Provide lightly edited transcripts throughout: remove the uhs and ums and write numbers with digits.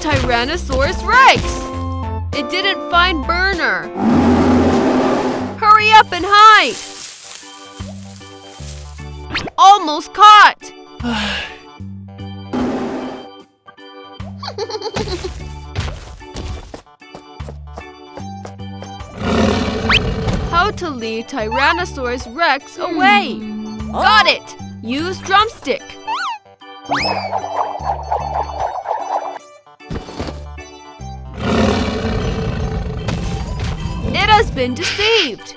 It's Tyrannosaurus Rex! It didn't find Burner. Hurry up and hide! Almost caught! How to lead Tyrannosaurus Rex away? Got it! Use drumstick. It has been deceived.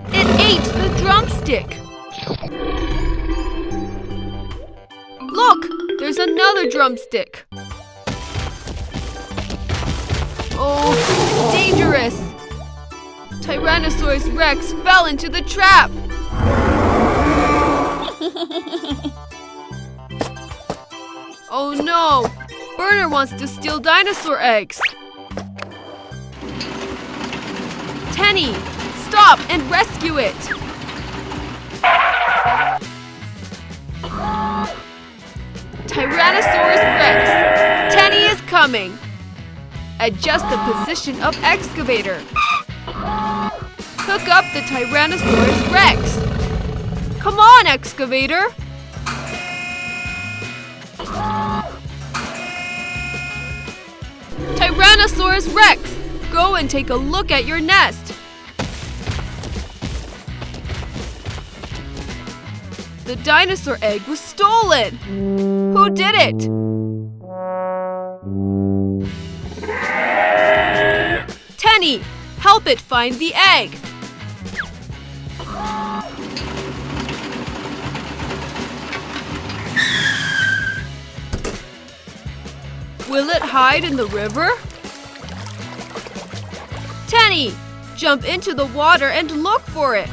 It ate the drumstick. Look, there's another drumstick. Oh, it's dangerous. Tyrannosaurus Rex fell into the trap. Oh no! Burner wants to steal dinosaur eggs. Tenny, stop and rescue it! Tyrannosaurus Rex! Tenny is coming! Adjust the position of excavator. Hook up the Tyrannosaurus Rex. Come on, excavator! Tyrannosaurus Rex! Go and take a look at your nest. The dinosaur egg was stolen. Who did it? Tenny, help it find the egg. Will it hide in the river? Tenny, jump into the water and look for it.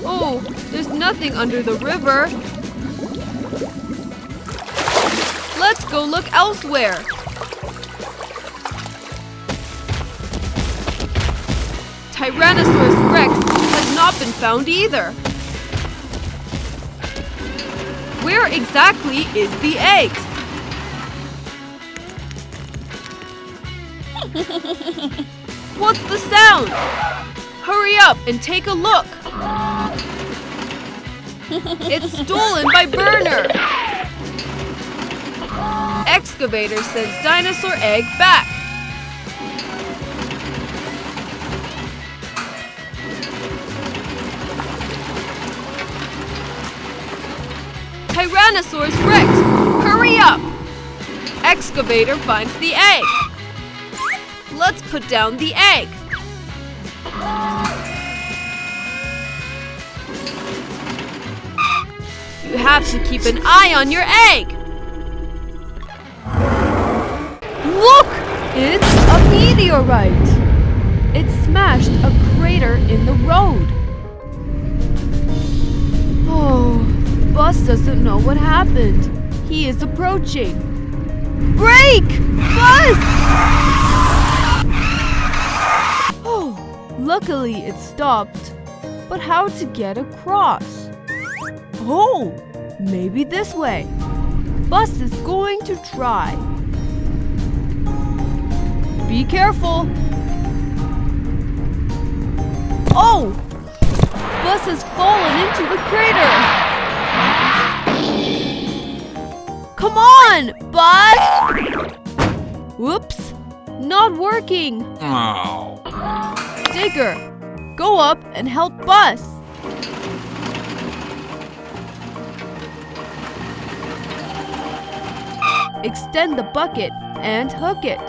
Oh, there's nothing under the river. Let's go look elsewhere. Tyrannosaurus Rex has not been found either. Where exactly is the eggs? What's the sound? Hurry up and take a look. It's stolen by Burner. Excavator sends dinosaur egg back. Tyrannosaurus Rex, hurry up! Excavator finds the egg. Let's put down the egg. You have to keep an eye on your egg. Look! It's a meteorite. It smashed a crater in the road. Oh, Bus doesn't know what happened. He is approaching. Brake! Bus! Oh, luckily it stopped. But how to get across? Oh, maybe this way. Bus is going to try. Be careful. Oh! Bus has fallen into the crater. Come on, Bus! Whoops, not working. Oh. Digger, go up and help Bus. Extend the bucket and hook it.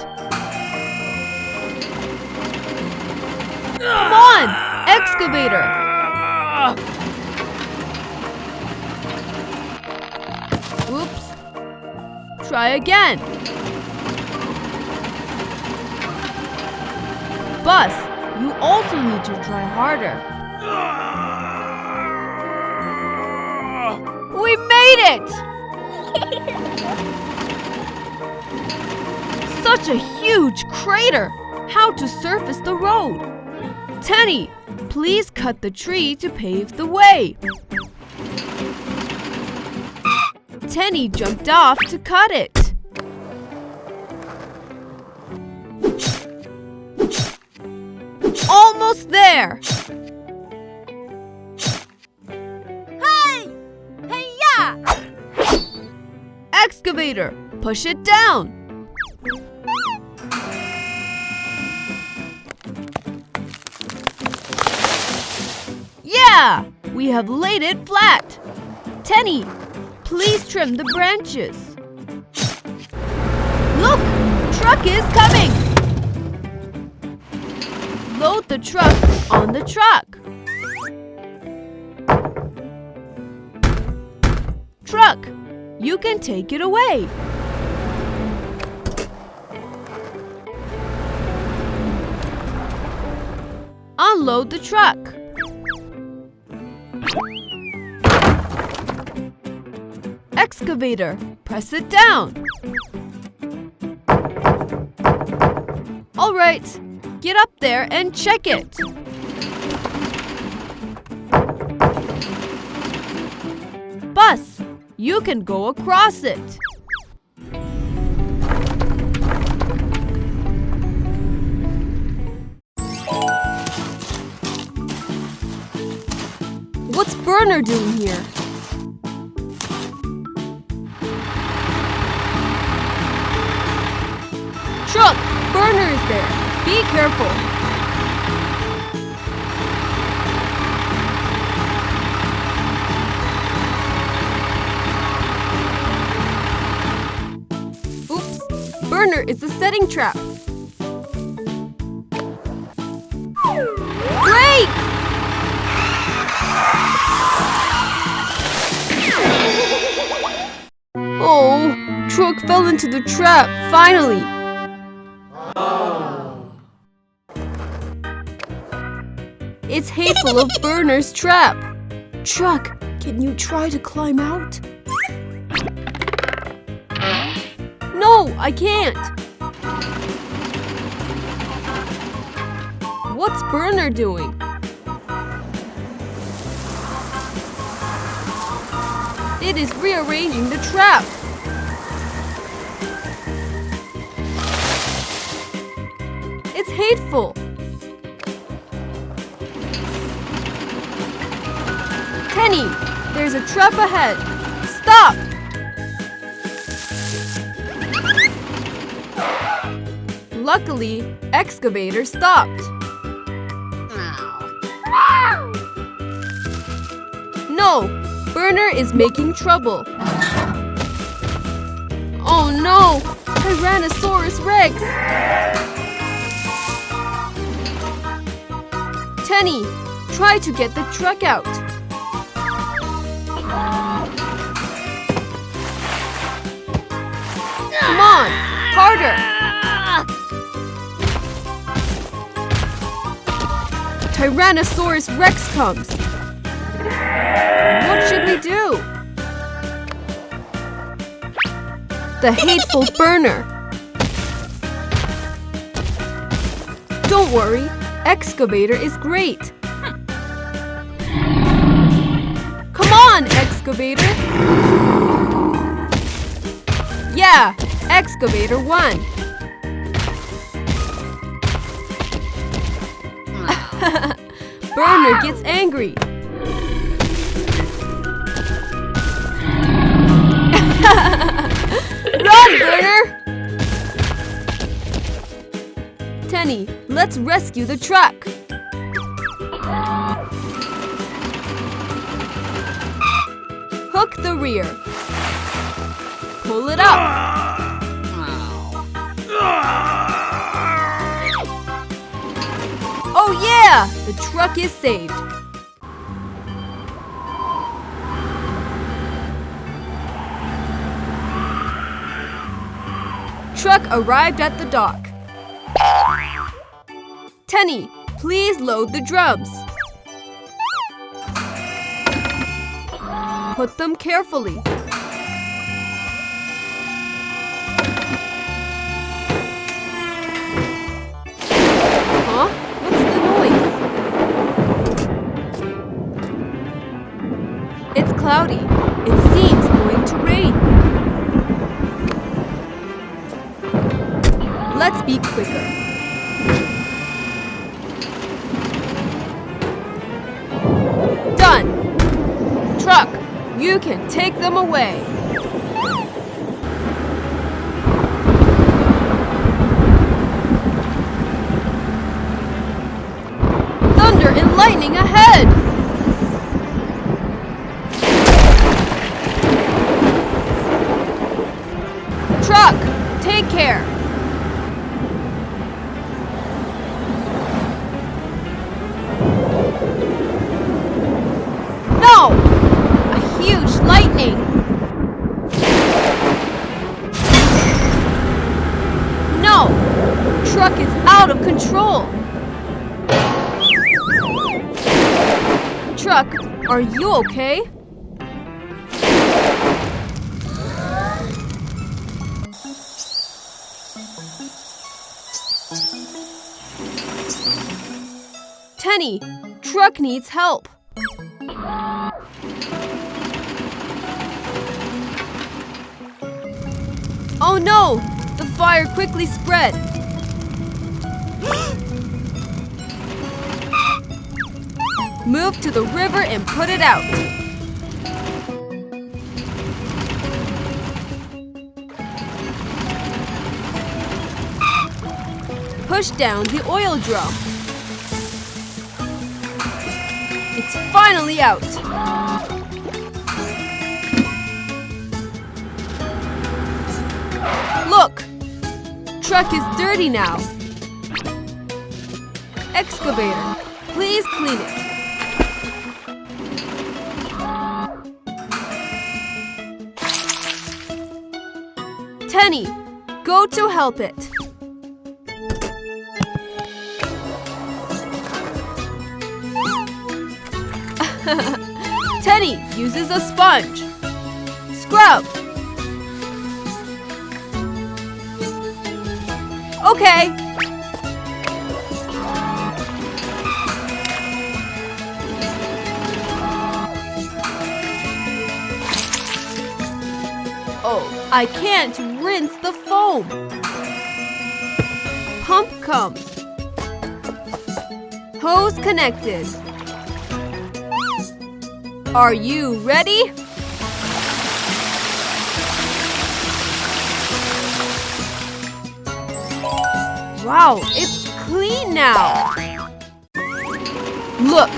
Come on, excavator! Oops. Try again. Bus, you also need to try harder. We made it! Such a huge crater! How to surface the road? Tenny, please cut the tree to pave the way. Tenny jumped off to cut it. Almost there! Hey! Hey-ya! Excavator, push it down! Yeah! We have laid it flat! Tenny, please trim the branches. Look! Truck is coming! Load the truck on the truck. Truck, you can take it away. Unload the truck. Excavator, press it down. All right, get up there and check it. Bus, you can go across it. What's Burner doing here? Truck, Burner is there. Be careful. Oops, Burner is a setting trap. Brake! Oh, truck fell into the trap, finally. It's hateful of Burner's trap. Truck, can you try to climb out? No, I can't. What's Burner doing? It is rearranging the trap. It's hateful. Tenny, there's a trap ahead. Stop! Luckily, Excavator stopped. No, Burner is making trouble. Oh no, Tyrannosaurus Rex! Tenny, try to get the truck out. Come on, harder! Tyrannosaurus Rex comes. What should we do? The hateful Burner. Don't worry, Excavator is great. Come on, Excavator! Yeah, Excavator won. Burner gets angry. Run, Burner! Tenny, let's rescue the truck. Hook the rear. Pull it up. Oh yeah! The truck is saved. Truck arrived at the dock. Tenny, please load the drums. Put them carefully. Huh? What's the noise? It's cloudy. It seems going to rain. Let's be quicker. Done! Truck, you can take them away. Thunder and lightning ahead! Truck, take care! No! A huge lightning! No! Truck is out of control! Truck, are you okay? Tenny, truck needs help. Oh no! The fire quickly spread. Move to the river and put it out. Push down the oil drum. It's finally out. Look! Truck is dirty now. Excavator, please clean it. Tenny, go to help it. Tenny uses a sponge. Scrub. Okay. Oh, I can't rinse the foam. Pump comes. Hose connected. Are you ready? Wow, it's clean now. Look,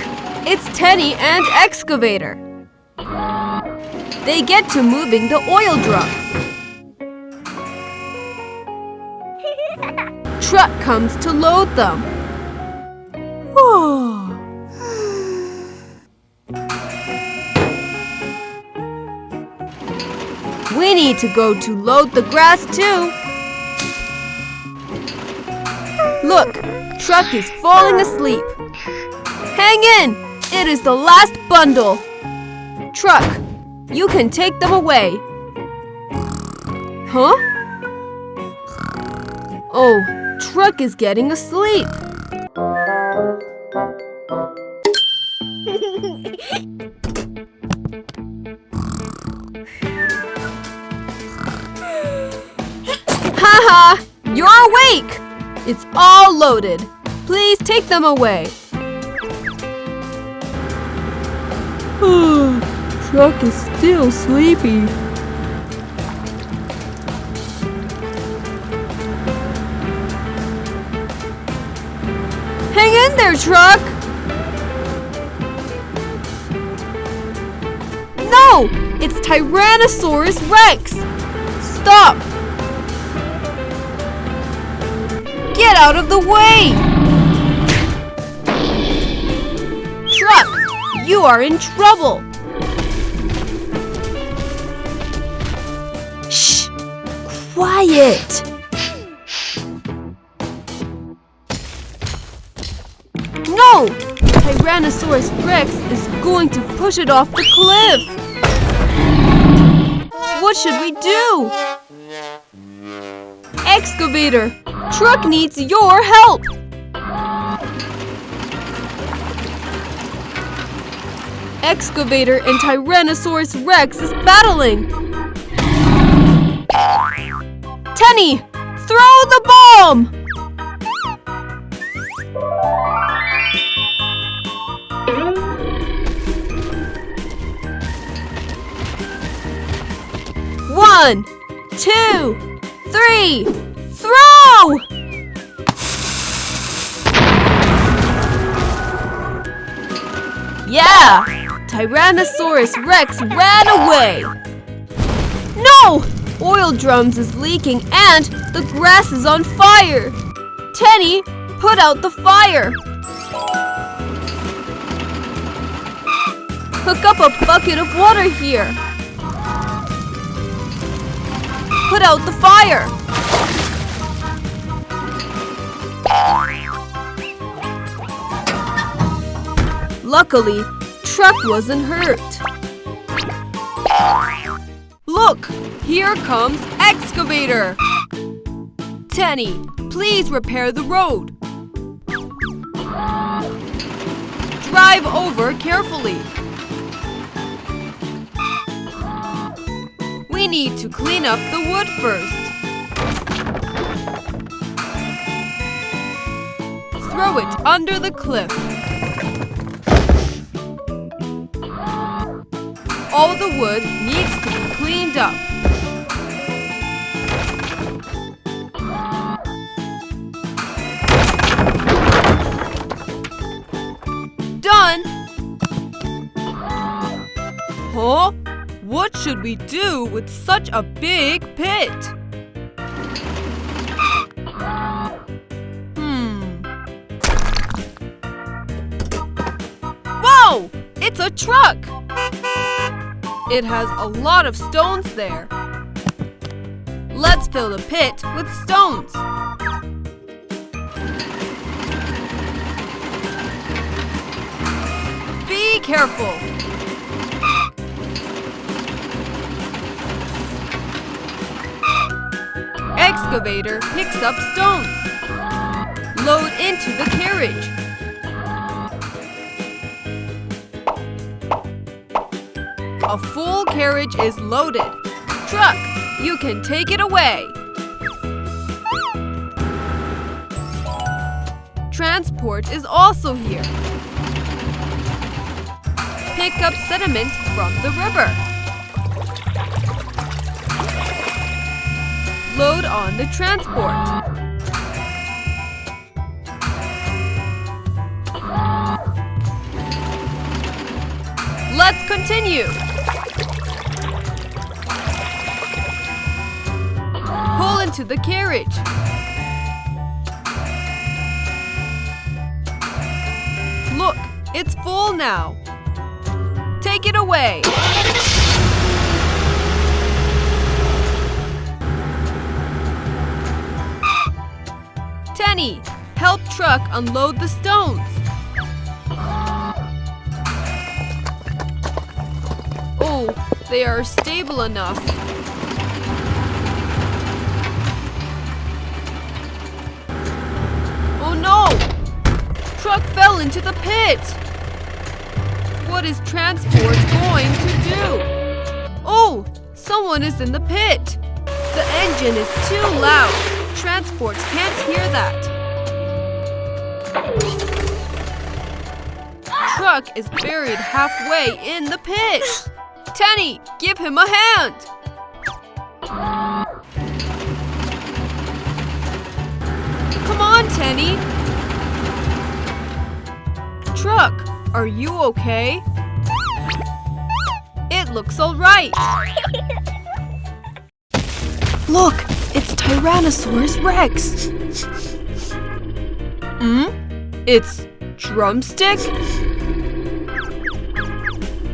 it's Tenny and Excavator. They get to moving the oil drum. Truck comes to load them. We need to go to load the grass too. Look, truck is falling asleep. Hang in! It is the last bundle. Truck, you can take them away. Huh? Oh, truck is getting asleep. Haha! You're awake! It's all loaded. Please take them away. Truck is still sleepy. Hang in there, truck! No! It's Tyrannosaurus Rex! Stop! Get out of the way! Truck, you are in trouble! Shh! Quiet! No! Tyrannosaurus Rex is going to push it off the cliff! What should we do? Excavator! Truck needs your help! Excavator and Tyrannosaurus Rex is battling! Tenny, throw the bomb! One, two, three, throw! Yeah! Tyrannosaurus Rex ran away! No! Oil drums is leaking and the grass is on fire! Tenny, put out the fire! Hook up a bucket of water here! Put out the fire! Luckily, Truck wasn't hurt. Look! Here comes Excavator! Tenny, please repair the road. Drive over carefully. We need to clean up the wood first. Throw it under the cliff. All the wood needs to be cleaned up. Done! Huh? What should we do with such a big pit? Whoa! It's a truck! It has a lot of stones there. Let's fill the pit with stones. Be careful! Excavator picks up stones. Load into the carriage. A full carriage is loaded. Truck, you can take it away. Transport is also here. Pick up sediment from the river. Load on the transport. Let's continue. Pull into the carriage. Look, it's full now. Take it away. Tenny, help Truck unload the stones. Oh, they are stable enough. Oh no! Truck fell into the pit! What is transport going to do? Oh, someone is in the pit! The engine is too loud. Transport can't hear that. Truck is buried halfway in the pit. Tenny, give him a hand. Come on, Tenny. Truck, are you okay? It looks all right. Look, it's Tyrannosaurus Rex. It's Drumstick?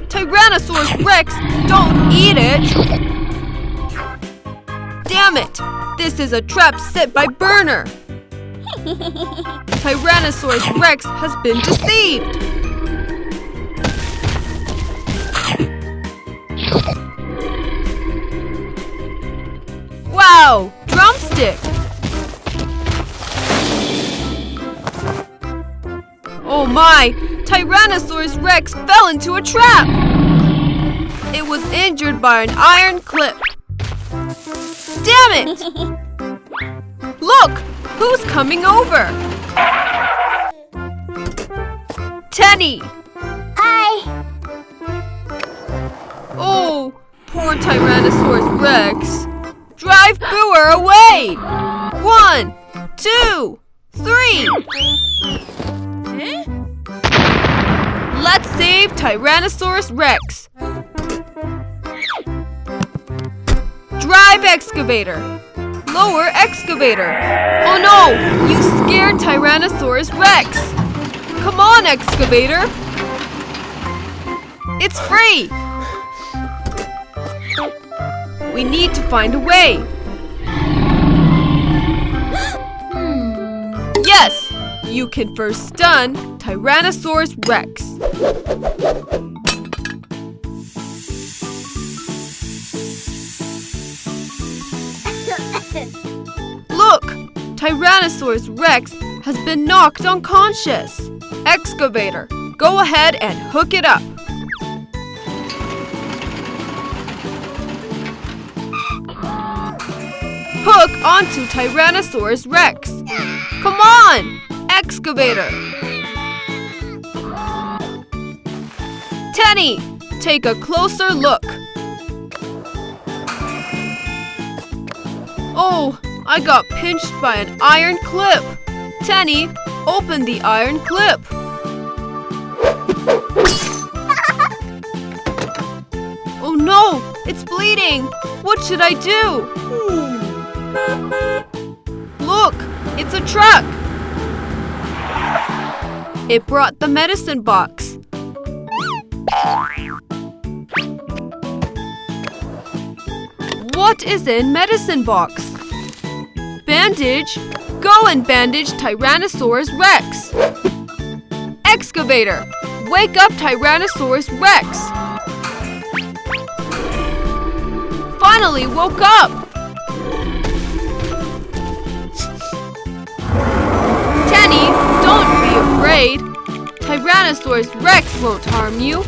Tyrannosaurus Rex, don't eat it! Damn it! This is a trap set by Burner! Tyrannosaurus Rex has been deceived! Wow! Drumstick! Oh my! Tyrannosaurus Rex fell into a trap! It was injured by an iron clip. Damn it! Look! Who's coming over? Tenny! Hi. Oh, poor Tyrannosaurus Rex. Drive Booer away! 1, 2, 3! Let's save Tyrannosaurus Rex! Drive excavator! Lower excavator! Oh no! You scared Tyrannosaurus Rex! Come on, excavator! It's free! We need to find a way! Yes! You can first stun Tyrannosaurus Rex. Look! Tyrannosaurus Rex has been knocked unconscious. Excavator, go ahead and hook it up. Hook onto Tyrannosaurus Rex. Come on! Excavator! Tenny, take a closer look. Oh, I got pinched by an iron clip. Tenny, open the iron clip. Oh no, it's bleeding. What should I do? Look, it's a truck. It brought the medicine box. What is in medicine box? Bandage? Go and bandage Tyrannosaurus Rex. Excavator, wake up Tyrannosaurus Rex. Finally woke up. Tenny, don't be afraid. Tyrannosaurus Rex won't harm you.